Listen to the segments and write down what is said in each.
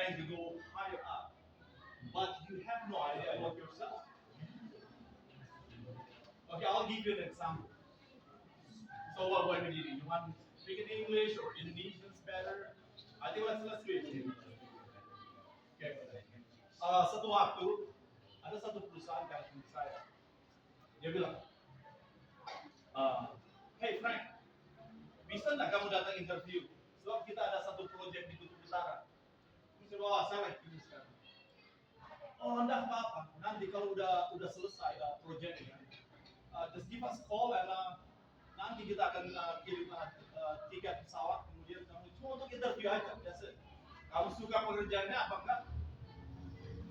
planning to go higher up, but you have no idea about yourself. Okay, I'll give you an example. So what we did, you want to speak in English or Indonesian's better? I think let's do it. Okay. Satu waktu ada satu perusahaan kayak saya, dia bilang, hey Frank, bisa nggak kamu datang interview? Sebab kita ada satu proyek di Kutub Utara. Terus saya like ini sekarang. Oh, enggak apa-apa. Nanti kalau udah selesai proyeknya, just give us call and nanti kita akan kirim tiket pesawat, kemudian kamu cuma untuk interview aja. That's it. Kamu suka pekerjaannya apa enggak?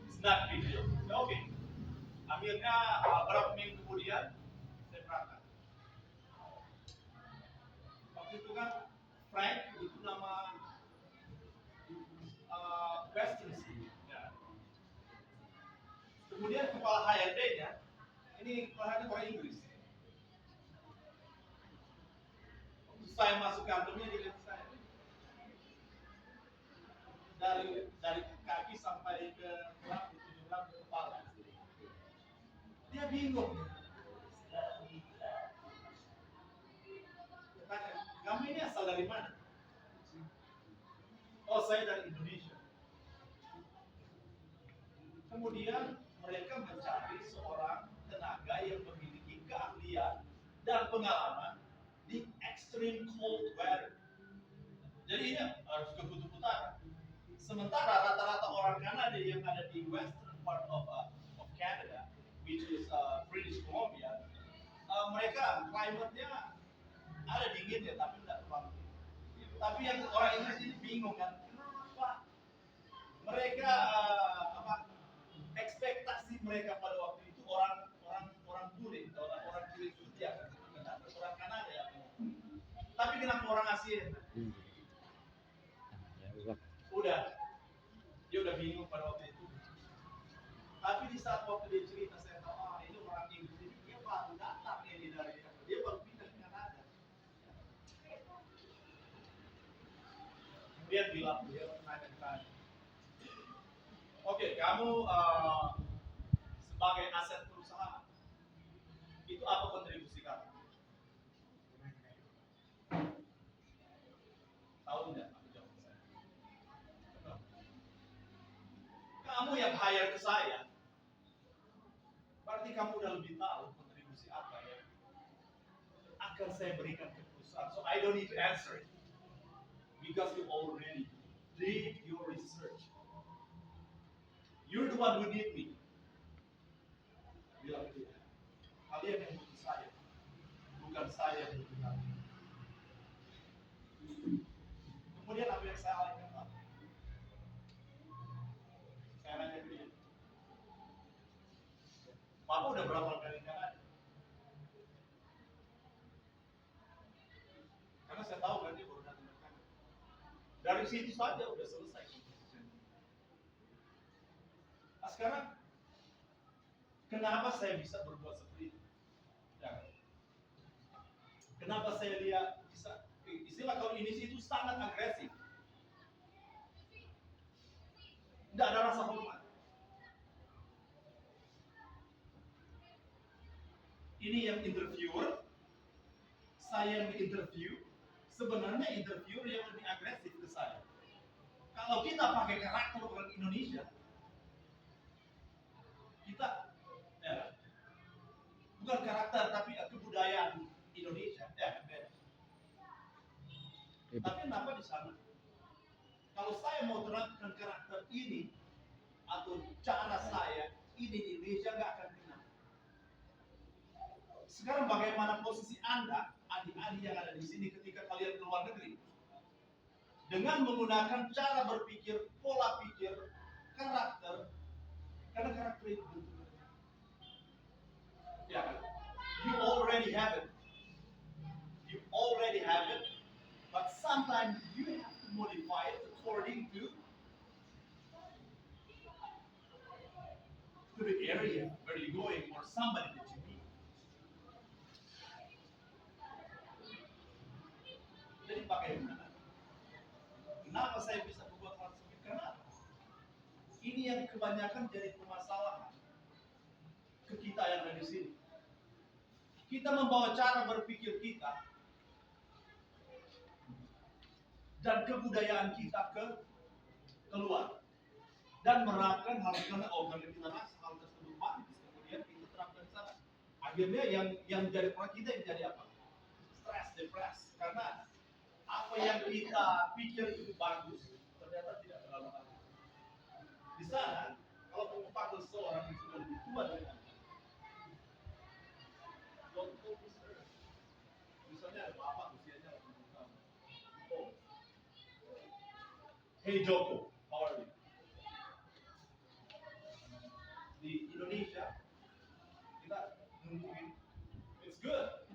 It's not big deal. Oke. Okay. Akhirnya berapa minggu kemudian saya berangkat. Waktu itu kan Frank itu nama Western City. Ya. Kemudian kepala HRD-nya, ini kepala HRD orang Inggris. Waktu saya masuk kantornya dia lihat saya. Dari kaki sampai ke tulang kepala. Dia bingung. Tanya, kamu ini asal dari mana? Oh, saya dari Indonesia. Kemudian mereka mencari seorang tenaga yang memiliki keahlian dan pengalaman di extreme cold weather. Jadi ini harus ke Kutub Utara. Sementara rata-rata orang Kanada yang ada di western part of Canada, which is British Columbia, mereka climate-nya ada dinginnya tapi tidak terlalu. Tapi yang orang Inggris ini bingung kan, kenapa mereka ekspektasi mereka pada waktu itu orang kulit, orang kulit putih akan orang Kanada ya. Tapi kenapa orang Asia? Udah, dia udah bingung pada waktu itu. Tapi di saat waktu dia cerita, saya tahu ini orang Inggris ini dia baru datang ini dari dia baru pindah ke Kanada. Dia bilang dia nanya, oke, kamu sebagai aset perusahaan itu apa kontribusi kamu? Tahu tidak? Kamu yang hire ke saya, berarti kamu udah lebih tahu kontribusi apa ya akan saya berikan ke perusahaan. So I don't need to answer it because you already did your research. You're the one who need me. Bilang begitu. Kalian yang butuh saya, bukan saya yang butuh kalian. Kemudian apa yang saya alihkan? Saya nanya ke dia, Papa udah berapa kali Kanada? Karena saya tahu kan dia baru datang ke Kanada. Dari situ saja udah selesai. Nah, sekarang kenapa saya bisa berbuat seperti itu? Ya. Kenapa saya lihat bisa istilah kalau ini itu sangat agresif. Tidak ada rasa hormat. Ini yang interviewer, saya yang interview, sebenarnya interviewer yang lebih agresif ke saya. Kalau kita pakai karakter orang Indonesia, kita ya, bukan karakter tapi kebudayaan Indonesia ya beda. Tapi kenapa di sana? Kalau saya mau terapkan karakter ini atau cara saya ini di Indonesia nggak akan kena. Sekarang bagaimana posisi Anda, adik-adik yang ada di sini ketika kalian ke luar negeri? Dengan menggunakan cara berpikir, pola pikir, karakter, karena karakter itu bentuknya. Ya, you already have it. You already have it, but sometimes you have to modify it according to the area where you're going or somebody that you meet. Jadi bagaimana? Kenapa saya bisa berbuat hal seperti itu? Karena ini yang kebanyakan jadi permasalahan ke kita yang ada di sini. Kita membawa cara berpikir kita dan kebudayaan kita keluar dan menerapkan hal karena kita rasa hal tersebut bagus, kemudian kita terapkan di sana. Akhirnya yang jadi kita yang jadi apa? Stres, depresi, karena apa yang kita pikir itu bagus ternyata tidak terlalu bagus. Di sana, kalau kamu panggil seorang yang sudah lebih tua dari Anda, contoh misalnya ada bapak usianya 80 tahun. Oh, hey Joko, how are you? Di Indonesia, kita nungguin, it's good.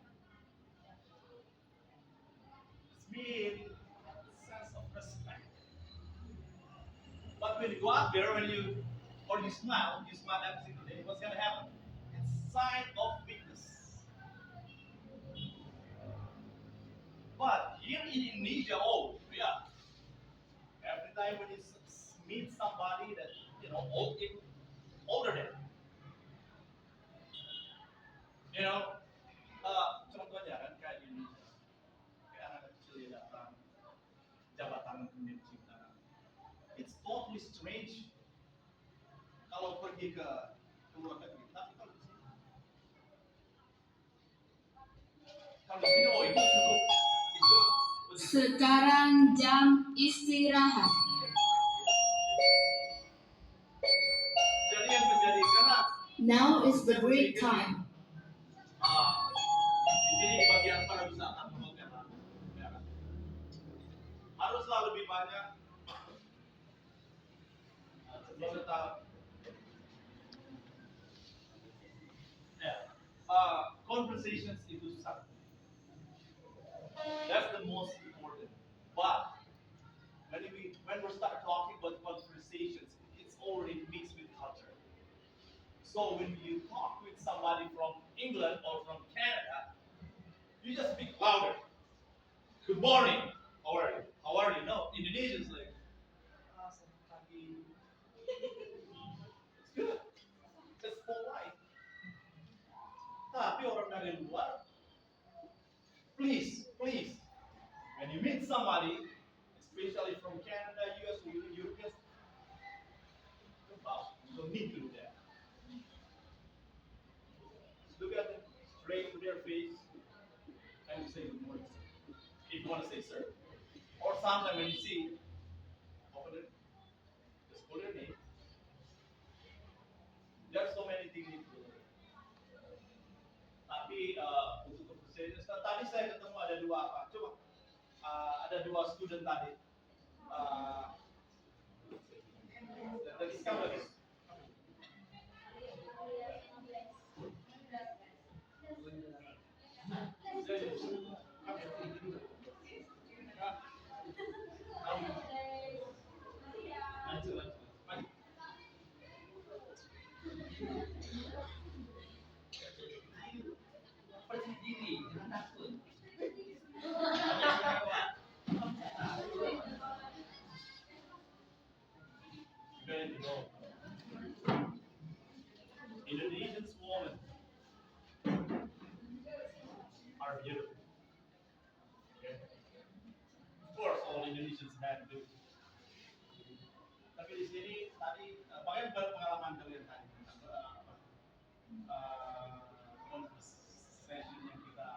It's mean sense of respect. But when you go out there, when you smile every single day, what's gonna happen? It's a sign of weakness. But here in Indonesia, oh yeah, every time when you meet somebody that older than, contohnya kan kayak di Indonesia, kayak anak kecil yang datang, jabat tangan kemudian cium. It's totally strange kalau pergi ke luar negeri, tapi kalau di sini, oh itu Sekarang jam istirahat. Jadi yang menjadi karena Now is the break time. Di sini di bagian pariwisata haruslah lebih banyak conversations itu satu. That's the most important. But when we start talking about conversations, it's already mixed with culture. So when you talk with somebody from England or from Canada, you just speak louder. Good morning. How are you? How are you? No, Indonesians like, it's good. It's polite. Tapi orang dari luar, please, when you meet somebody, especially from Canada, US, or Europeans, you don't need to do that. Just look at them straight to their face and you say good morning. If you want to say sir. Or sometimes when you see, open it, just put your name. There's so many things you do. Tapi untuk conversation, tadi saya ketemu ada dua apa? Coba ada dua student tadi. Dari sekarang lagi. Indonesian women are beautiful. Okay? Of course, all Indonesians have to. Tapi di sini tadi bagaimana pengalaman kalian tadi tentang session yang kita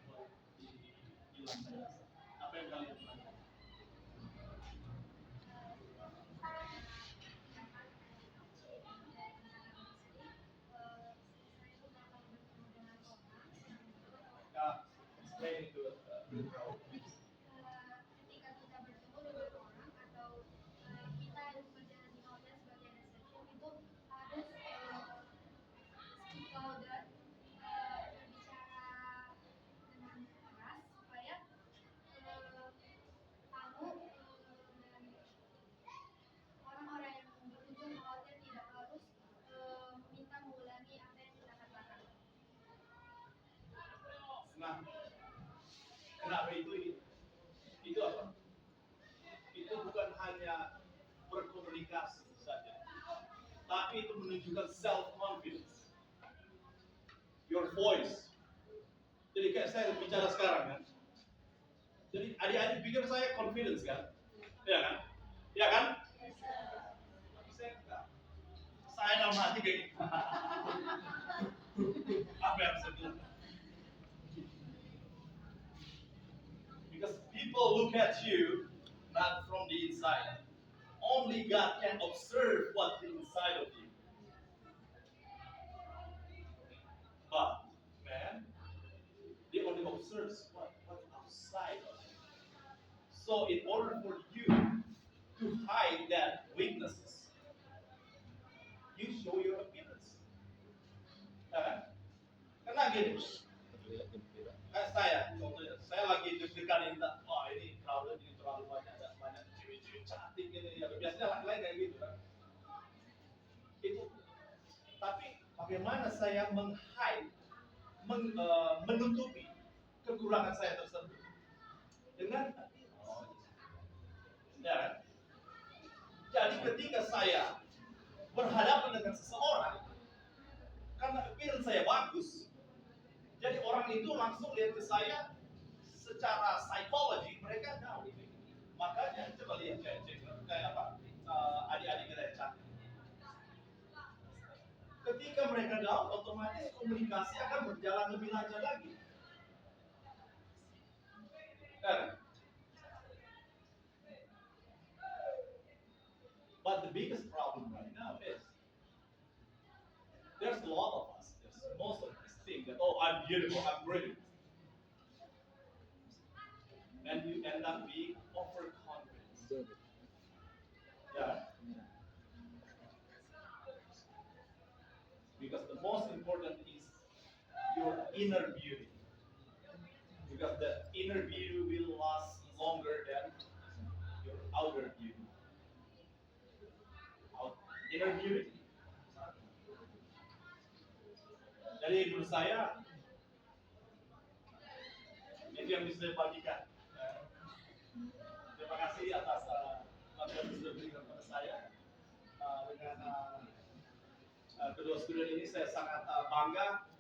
buat di London? Apa yang kalian pelajari? Explain to the crowd, please. Ketika kita bertemu dengan orang atau kita berjalan di hotel sebagai reception itu harus speak louder, berbicara dengan keras supaya tamu dan orang-orang yang berkunjung ke hotel tidak harus meminta mengulangi apa yang kita katakan. Nah, kenapa itu apa? Itu bukan hanya berkomunikasi saja, tapi itu menunjukkan self confidence. Your voice. Jadi kayak saya bicara sekarang kan. Jadi adik-adik pikir saya confidence kan? Iya kan? Iya kan? Tapi saya enggak. Saya dalam hati kayak gitu. Apa yang saya bilang? Because people look at you not from the inside. Only God can observe what's inside of you. But man, they only observes what's outside of you. So in order for you to hide that weaknesses, you show your appearance. Karena gini, kayak saya lagi deg-degan ini, wah ini crowded ini terlalu banyak, ada banyak cewek-cewek cantik ini, ya biasanya laki-laki kayak gitu kan. Itu, tapi bagaimana saya meng-hide, menutupi kekurangan saya tersebut dengan ya kan? Jadi ketika saya berhadapan dengan seseorang, karena appearance saya bagus, jadi orang itu langsung lihat ke saya secara psikologi mereka tahu. Makanya coba lihat kayak apa adik-adik kita yang cantik. Ketika mereka down, otomatis komunikasi akan berjalan lebih lancar lagi. Kan? But the biggest problem right now is there's a lot of us, most of us think that, oh, I'm beautiful, I'm pretty. And you end up being overconfident. Yeah. Because the most important is your inner beauty. Because the inner beauty will last longer than your outer beauty. Inner beauty. Jadi menurut saya itu yang bisa saya bagikan. Terima kasih atas materi yang sudah diberikan kepada saya. Dengan kedua student ini saya sangat bangga.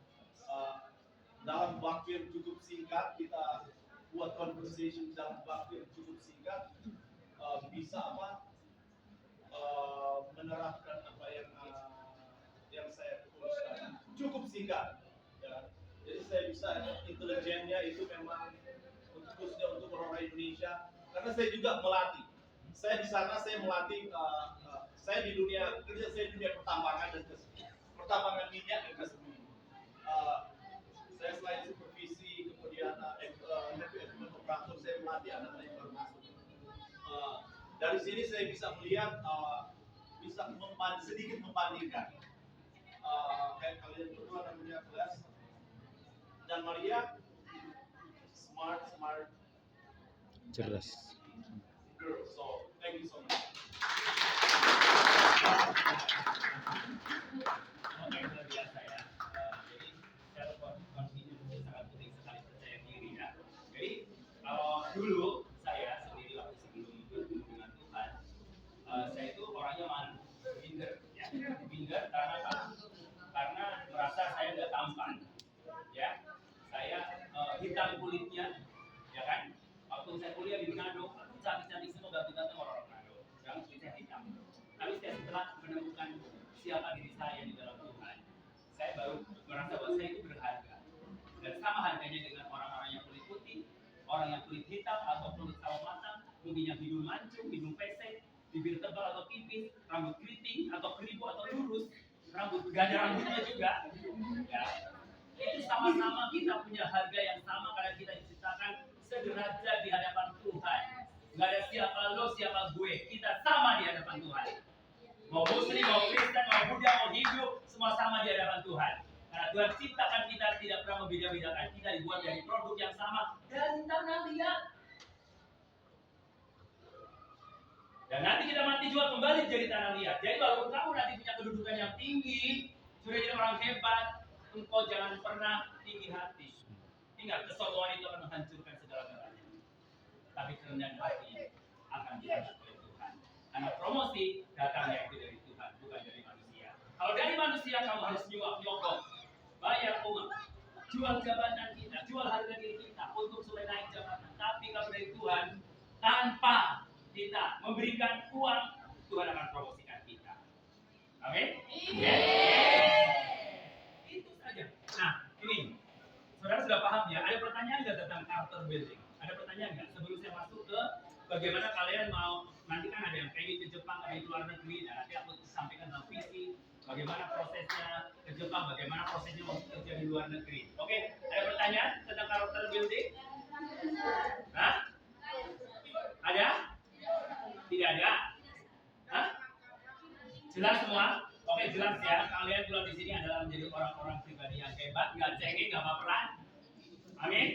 Dalam waktu yang cukup singkat kita buat conversation dalam waktu yang cukup singkat bisa menerapkan apa yang saya tuliskan cukup singkat ya. Jadi saya bisa intelijennya itu memang khususnya untuk orang Indonesia karena saya juga melatih. Saya di sana saya melatih saya di dunia kerja saya di dunia pertambangan dan pertambangan minyak dan gas bumi. Saya selain supervisi kemudian operator saya melatih anak-anak yang baru masuk. Dari sini saya bisa melihat bisa sedikit membandingkan kayak kalian berdua namanya Glass dan Maria smart cerdas girl. So thank you so much. Oke, luar biasa ya. Jadi self confidence itu sangat penting sekali, percaya diri ya. Jadi kalau dulu saya sendiri waktu sebelum bertemu dengan Tuhan, saya itu orangnya malu, minder, ya. Minder karena apa? Karena merasa saya nggak tampan, ya. Saya hitam kulitnya, ya kan? Waktu saya kuliah di Manado, cantik-cantik semua ganteng-ganteng orang Manado, yang kulitnya hitam. Tapi setelah menemukan siapa diri saya di dalam Tuhan, saya baru merasa bahwa saya itu berharga. Dan sama harganya dengan orang-orang yang kulit putih, orang yang kulit hitam atau kulit sawo matang, mungkin yang hidung mancung, hidung pesek, bibir tebal atau tipis, rambut keriting atau keribu atau lurus, gak ada rambutnya juga. Ya. Itu sama-sama kita punya harga yang sama karena kita diciptakan sederajat di hadapan Tuhan. Gak ada siapa lo, siapa gue, kita sama di hadapan Tuhan. Mau Muslim, mau Kristen, mau Buddha, mau Hindu, semua sama di hadapan Tuhan. Karena Tuhan ciptakan kita tidak pernah membeda-bedakan. Kita dibuat dari produk yang sama dari tanah liat. Dan nanti kita mati juga kembali jadi tanah liat. Jadi walaupun kamu nanti punya kedudukan yang tinggi, sudah jadi orang hebat, engkau jangan pernah tinggi hati. Ingat, kesombongan itu akan menghancurkan segala-galanya. Tapi kerendahan hati akan diangkat oleh Tuhan. Karena promosi datangnya itu dari Tuhan, bukan dari manusia. jual jabatan kita, jual harga diri kita untuk supaya naik jabatan. Tapi kalau dari Tuhan, tanpa kita memberikan uang, Tuhan akan promosikan kita. Amin? Itu saja. Nah, ini saudara sudah paham ya? Ada pertanyaan nggak tentang character building? Ada pertanyaan nggak? Sebelum saya masuk ke bagaimana kalian mau, nanti kan ada yang pengen ke Jepang, ada di luar negeri, dan nanti aku sampaikan tentang visi, bagaimana prosesnya ke Jepang, bagaimana prosesnya mau kerja di luar negeri. Oke, ada pertanyaan tentang character building? Hah? Ada? Tidak ada? Hah? Jelas semua? Oke, jelas ya. Kalian keluar di sini adalah menjadi orang-orang pribadi yang hebat, nggak cengeng, nggak baperan. Amin.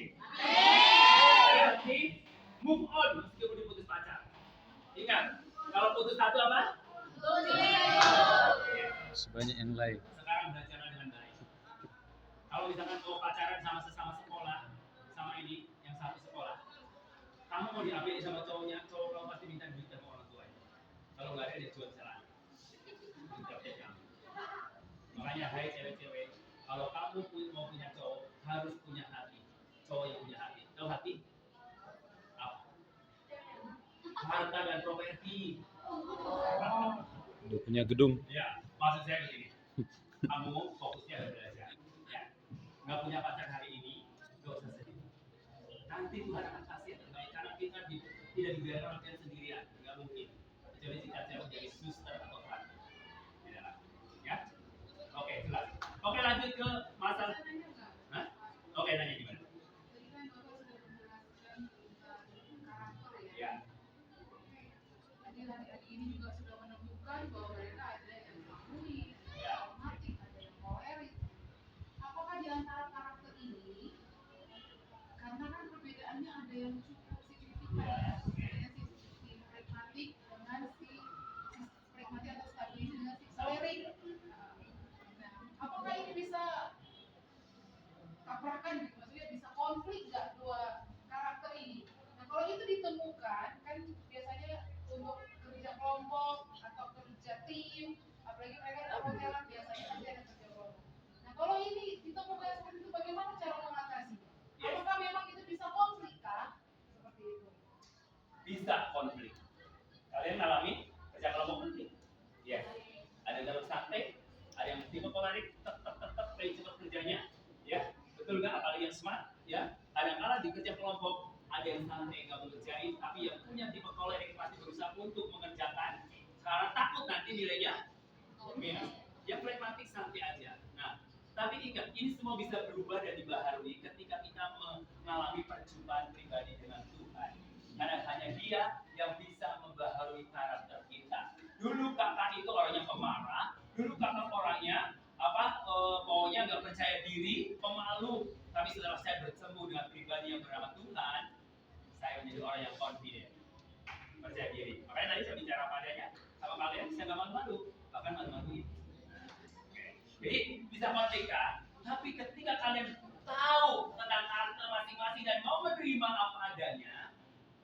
Berarti move on meskipun diputus pacar. Ingat, kalau putus satu apa? Sebanyak yang lain. Sekarang belajarlah dengan baik. Kalau misalkan mau pacaran sama sesama sekolah, sama ini yang satu sekolah, kamu mau diambil sama cowoknya, cowok kamu pasti minta duit sama orang tuanya. Kalau nggak ada dia jual celana. Makanya hai cewek-cewek, kalau kamu mau punya cowok harus punya hati. Cowok yang punya hati. Tahu hati? Apa? Harta dan properti. Udah punya gedung. Ya, maksud saya begini. Kamu fokusnya belajar. Ya. Nggak punya pacar hari ini, nggak usah sedih. Nanti Tuhan akan kasih yang terbaik karena kita tidak dibiarkan orang sendirian. Nggak mungkin. Kecuali jika saya menjadi suster atau partner. Tidak lah. Ya. Oke, jelas. Oke, lanjut ke masalah. Hah? Oke, nanya gimana? Ya. Jadi hari ini juga sudah menemukan bahwa mereka ada yang harmonis, Ya. pragmatik, ada yang kolerik. Apakah di antara karakter ini, karena kan perbedaannya ada yang cukup signifikan ya, misalnya si pragmatik dengan si pragmatik atau stabilis dengan si kolerik. Nah, apakah ini bisa tabrakan gitu, maksudnya bisa konflik nggak dua karakter ini? Nah, kalau itu ditemukan, kan biasanya untuk kerja kelompok atau kerja tim, apalagi mereka di perhotelan biasanya pasti ada kerja kelompok. Nah, kalau ini ditemukan seperti itu, bagaimana cara mengatasi? Apakah memang itu bisa konflik kah? Seperti itu. Bisa konflik. Kalian alami kerja kelompok konflik? Yes. Ada yang dalam santai, ada yang tipe kolerik, tetap paling cepat kerjanya, ya. Betul nggak? Apalagi yang smart, ya. Kadang-kala di kerja kelompok ada yang santai nggak mengerjain, tapi yang punya tipe kolerik pasti berusaha untuk mengerjakan karena takut nanti nilainya minus. Yang pragmatik santai aja. Nah, tapi ingat, ini semua bisa berubah dan dibaharui ketika kita mengalami perjumpaan pribadi dengan Tuhan. Karena hanya Dia yang bisa membaharui karakter kita. Dulu kakak itu orangnya pemarah, dulu kakak orangnya pokoknya nggak percaya diri, pemalu. Tapi setelah saya bertemu dengan pribadi yang bernama Tuhan, saya menjadi orang yang confident, percaya diri. Makanya tadi saya bicara padanya sama kalian, saya nggak malu-malu, bahkan malu-maluin. Jadi bisa konflik kan? Tapi ketika kalian tahu tentang karakter masing-masing dan mau menerima apa adanya,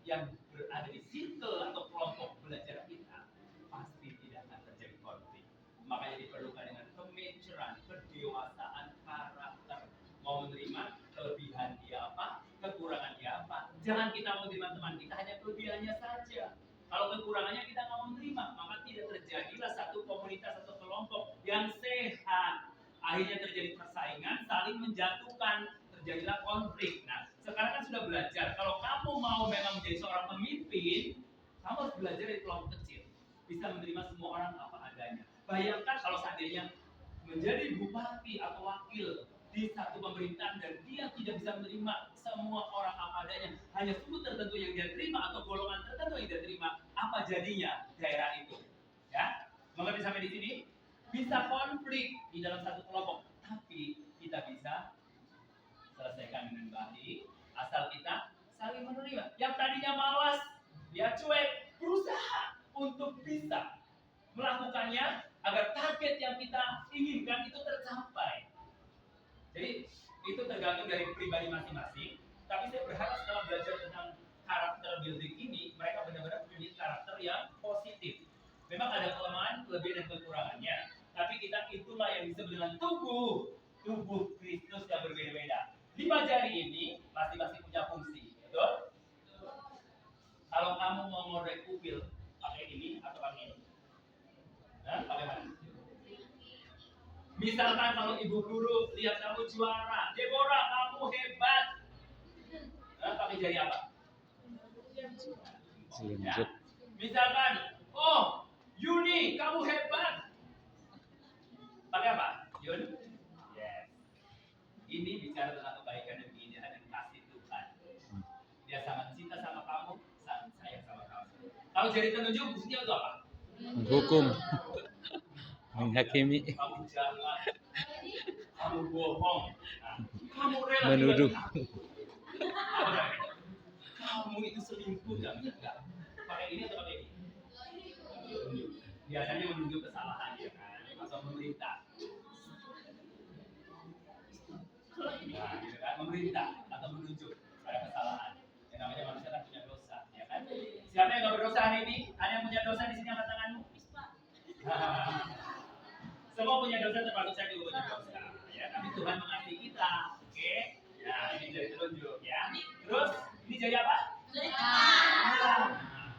yang berada di circle atau kelompok belajar kita, pasti tidak akan terjadi konflik. Makanya diperlukan dengan kemajuran, kedewasaan karakter, mau menerima kelebihan dia apa, kekurangan dia apa. Jangan kita menerima teman kita hanya kelebihannya saja. Kalau kekurangannya kita nggak mau menerima, maka tidak terjadilah satu komunitas atau kelompok yang sehat. Akhirnya terjadi persaingan, saling menjatuhkan, terjadilah konflik. Nah, sekarang kan sudah belajar. Kalau kamu mau memang menjadi seorang pemimpin, kamu harus belajar dari kelompok kecil, bisa menerima semua orang apa adanya. Bayangkan kalau seandainya menjadi bupati atau wakil di satu pemerintahan dan dia tidak bisa menerima semua orang apa adanya, hanya suku tertentu yang dia terima atau golongan tertentu yang dia terima, apa jadinya daerah itu? Ya, mengerti sampai di sini? Bisa konflik di dalam satu kelompok, tapi kita bisa selesaikan dengan baik asal kita saling menerima. Yang tadinya malas, dia cuek, berusaha untuk bisa melakukannya agar target yang kita inginkan itu tercapai. Jadi itu tergantung dari pribadi masing-masing. Tapi saya berharap setelah belajar tentang karakter building ini, mereka benar-benar memiliki karakter yang positif. Memang ada kelemahan, kelebihan dan kekurangannya, tapi kita itulah yang disebut dengan tubuh Kristus yang berbeda-beda. mau ngorek upil pakai ini atau pakai ini? Hah? Pakai mana? Misalkan kalau ibu guru lihat kamu juara, Deborah kamu hebat. Hah? Pakai jari apa? Ya. Misalkan, oh Yuni kamu hebat. Pakai apa? Yun? Yes. Ini bicara tentang kebaikan dan keindahan dan kasih Tuhan. Dia sangat cinta sama kamu, sangat sayang sama kamu. Kalau jari telunjuk fungsinya untuk apa? Menghukum, menghakimi, Kamu jahat, kamu bohong, nah, kamu rela menuduh. tinggal dengan aku. Apa namanya? Kamu itu selingkuh enggak? Pakai ini atau pakai ini? Biasanya menunjuk kesalahan ya kan, atau memerintah. Nah, gitu kan, memerintah atau menunjuk pada kesalahan. Yang namanya manusia kan punya dosa, ya kan? Siapa yang nggak berdosa hari ini? Ada yang punya dosa di sini angkat tanganmu? Semua punya dosa termasuk saya juga punya dosa, ya. Tapi Tuhan mengasihi kita, oke? Nah, ini jari telunjuk, ya. Terus ini jari apa? Nah,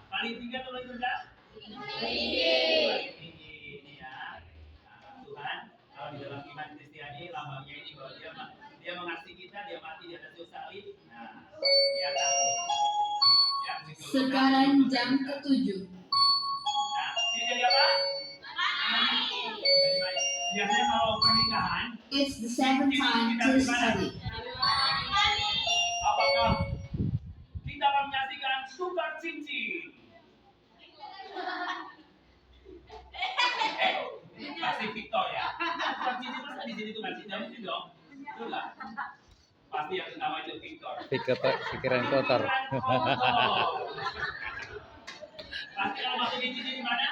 paling tinggi atau paling rendah? Paling tinggi, ini ya. Nah, Tuhan kalau di dalam iman Kristiani lambangnya ini bahwa dia mengasihi kita, dia mati di atas kayu salib. Nah, dia takut. Ya, Sekarang jam ke-7. nah, ini jadi apa? Jadi baik. Biasanya kalau pernikahan, It's the 7th time to study. apakah kita akan menyaksikan tukar cincin? Pasti Victor ya. Tukar cincin masa di sini tukar cincin mungkin dong. Betul nggak? Pasti yang pertama itu Victor. Pikiran kotor. Pasti kalau masukin cincin di mana?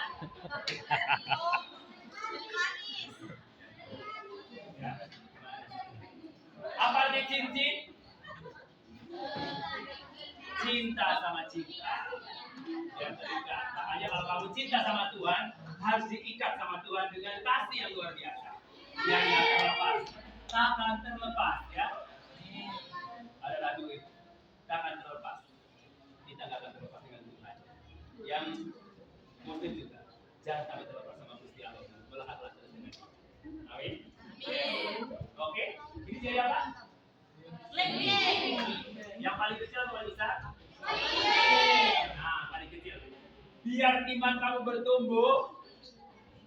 Ya. Apa arti cincin? Cinta sama cinta. Yang terikat. Makanya kalau kamu cinta sama Tuhan, harus diikat sama Tuhan dengan kasih yang luar biasa. Yang tak terlepas. Takkan terlepas ya. Ada lagu itu. Takkan terlepas. Kita nggak akan terlepas dengan Tuhan. Yang muslim juga. Jangan sampai terlepas sama Gusti Allah. Melahaplah terus dengan dia. Amin. Oke. Ini jadi apa? Yang paling kecil atau paling besar? Nah, paling kecil. Biar iman kamu bertumbuh.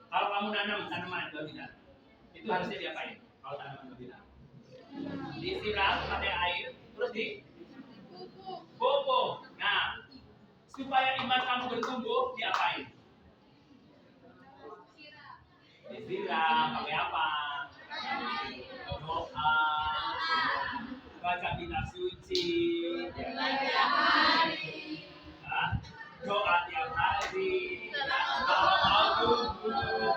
Kalau kamu nanam tanaman berbina, itu harusnya diapain? Kalau tanaman berbina, disiram pakai air, terus di pupuk. Nah, supaya iman kamu bertumbuh, diapain? Disiram pakai apa? Doa, baca kitab suci, doa tiap hari, kalau mau tumbuh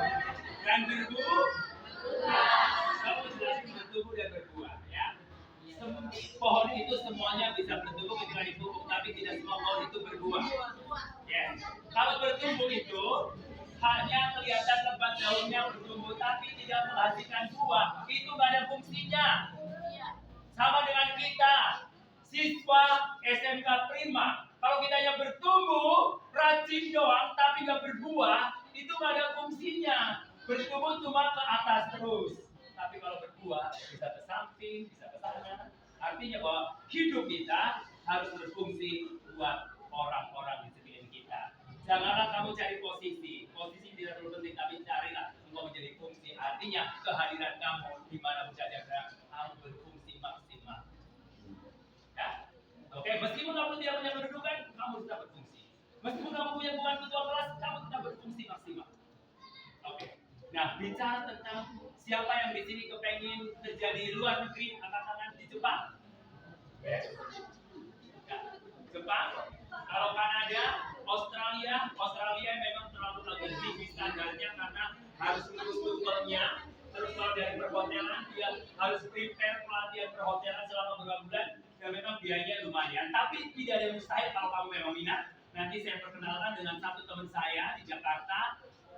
dan berbuah, kamu jelasin bertumbuh dan berbuah, ya. Pohon itu semuanya bisa bertumbuh ketika dipupuk, tapi tidak semua pohon itu berbuah. Ya. Kalau bertumbuh itu hanya kelihatan lebat daunnya bertumbuh, tapi tidak menghasilkan buah. Itu nggak ada fungsinya. Sama dengan kita, siswa SMK Prima. Kalau kita yang bertumbuh, rajin doang, tapi nggak berbuah, itu nggak ada fungsinya. Bertumbuh cuma ke atas terus. Tapi kalau berbuah, bisa ke samping, bisa ke sana. Artinya bahwa hidup kita harus berfungsi buat orang-orang di sekeliling kita. Janganlah kamu cari posisi. Posisi tidak terlalu penting, tapi carilah engkau menjadi fungsi. Artinya kehadiran kamu di mana saja kamu berfungsi maksimal. Ya? Oke, meskipun kamu tidak punya kedudukan, kamu tetap berfungsi. Meskipun kamu punya bukan ketua kelas, kamu tetap berfungsi maksimal. Oke. Nah, bicara tentang siapa yang di sini kepengen terjadi di luar negeri, angkat tangan di Jepang. Yes. Ya. Jepang, kalau Kanada, Australia memang terlalu agak tinggi standarnya karena harus lulus tutornya. Terus kalau dari perhotelan dia harus prepare pelatihan perhotelan selama beberapa bulan dan memang biayanya lumayan. Tapi tidak ada yang mustahil kalau kamu memang minat. Nanti saya perkenalkan dengan satu teman saya di Jakarta.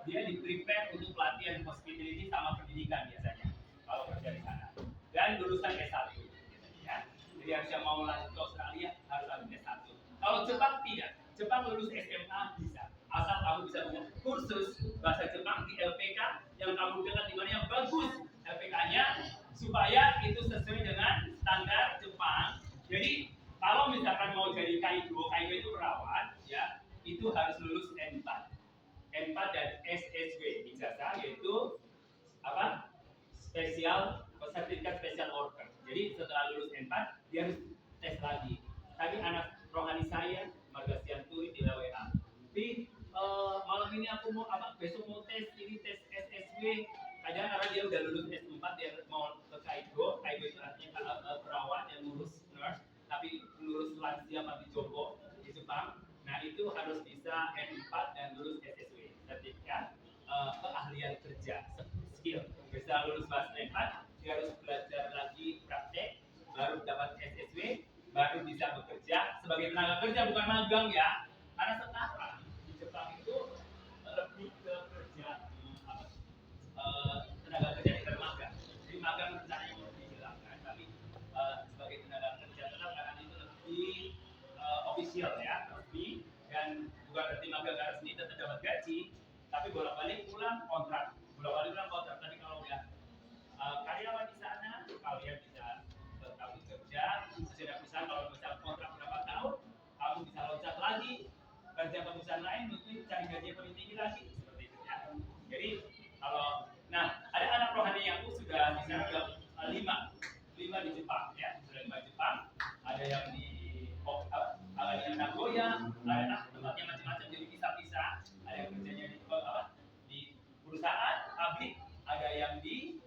Dia di prepare untuk pelatihan hospitality sama pendidikan biasanya kalau kerja di sana. Dan lulusan S1. Ya. Jadi harus yang mau lanjut ke Australia harus ambil S1. Kalau Jepang tidak. Jepang lulus SMA itu harus lulus N4 dan SSW ijazah, yaitu apa? Sertifikat special worker. Jadi setelah lulus N4 dia harus tes lagi. Tadi anak rohani saya Marga Sianturi di WA. Tapi malam ini aku mau besok mau tes SSW. Kadang karena dia udah lulus S4 dia mau ke Kaigo itu artinya perawat yang ngurus nurse, tapi lulus lansia mati jompo di Jepang. Nah itu harus bisa N4 dan lulus SSW, sertifikat keahlian kerja, skill. Bisa lulus bahasa N4, dia harus belajar lagi praktek, baru dapat SSW, baru bisa bekerja sebagai tenaga kerja, bukan magang ya. Karena sekarang di Jepang itu lebih ke kerja tenaga kerja di magang. Jadi magang rencananya mau dihilangkan, tapi sebagai tenaga kerja tetap karena itu lebih official ya, resmi, dan bukan berarti magang resmi tetap dapat gaji, tapi bolak-balik pulang kontrak. Tapi kalau udah karyawan di sana, kalian bisa tetap bekerja sesuai perusahaan. Kalau misalnya kontrak berapa tahun, kamu bisa loncat lagi kerja ke perusahaan lain, mungkin cari gaji yang lebih tinggi lagi, seperti itu ya. Jadi kalau ada anak rohani yang sudah di sana lima di Jepang ya, sudah 5 di Jepang, ada yang di Nagoya, ada tempatnya macam-macam, jadi pisah-pisah. Ada yang kerjanya di perusahaan, pabrik, ada yang di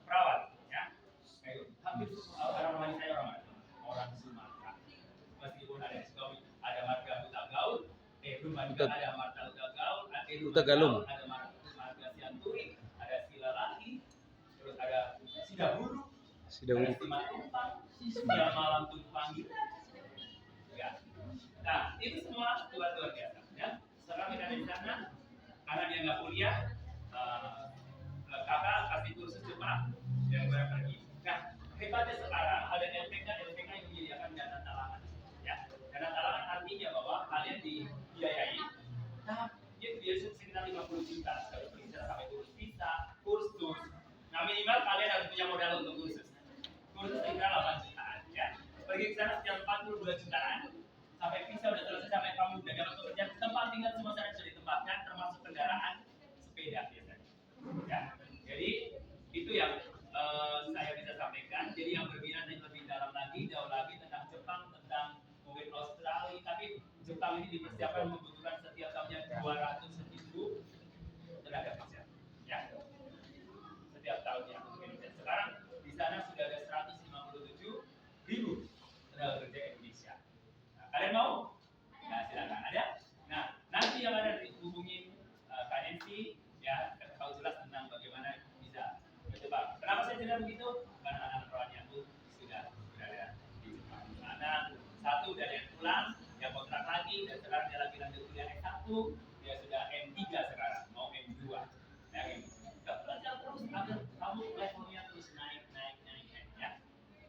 perawat ya. Hampir orang rohani saya orang Sumatera. Meskipun ada di Sukabumi, ada marga Huta Gaul, ada marga Huta Gaul, Huta Galung, ada marga Sianturi, ada Silalaki, terus ada Sidahulu, ada Simatupang, Siang Malam Tumpang gitu. Ya. Nah, itu semua luar biasa ya. Sekarang kita di sana, karena dia nggak kuliah, kakak kasih kursus Jepang dan gue pergi. Nah, hebatnya sekarang ada LPK yang menyediakan dana talangan. Ya, dana talangan artinya bahwa kalian dibiayai. Nah, dia sekitar 50 juta sekali pergi sampai kursus visa, kursus. Nah, minimal kalian harus punya modal untuk kursus. Kursus sekitar 8 jutaan. Ya, pergi ke sana setiap 42 jutaan. Sampai visa udah selesai, sampai kamu udah dapat pekerjaan, tempat tinggal semua sana sudah ditempatkan, termasuk kendaraan sepeda biasanya. Ya, jadi itu yang saya bisa sampaikan. Jadi yang berminat lebih dalam lagi, jauh lagi tentang Jepang, tentang mungkin Australia, tapi Jepang ini dipersiapkan membutuhkan setiap tahunnya 200.000 tenaga kerja. Ya, setiap tahunnya mungkin. Sekarang di sana sudah ada 157.000 tenaga kerja Indonesia. Kalian mau? Nah, silakan. Ada? Nah, nanti yang ada dihubungin Kak Nancy ya, tahu jelas tentang bagaimana bisa ke Jepang. Kenapa saya cerita begitu? Karena anak rohani aku sudah berada di Jepang. Karena satu dari yang pulang, yang kontrak lagi, dan sekarang dia lagi lanjut kuliah S1, dia sudah M3 sekarang, mau M2. Nah, gak belajar terus agar kamu levelnya terus naik ya.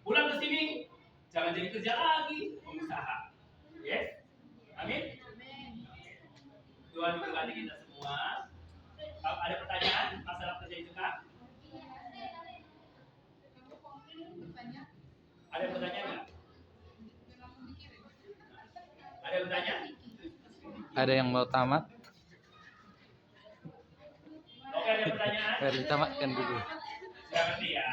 Pulang ke sini, jangan jadi kerja lagi, pengusaha. Yes? Amin? Tuhan memberkati kita semua. Kalau ada pertanyaan masalah kerja itu Kak? Ada pertanyaan nggak? Ada pertanyaan? ada yang mau tamat? Oke, ada pertanyaan? Harus ditamatkan dulu. Sudah ngerti ya?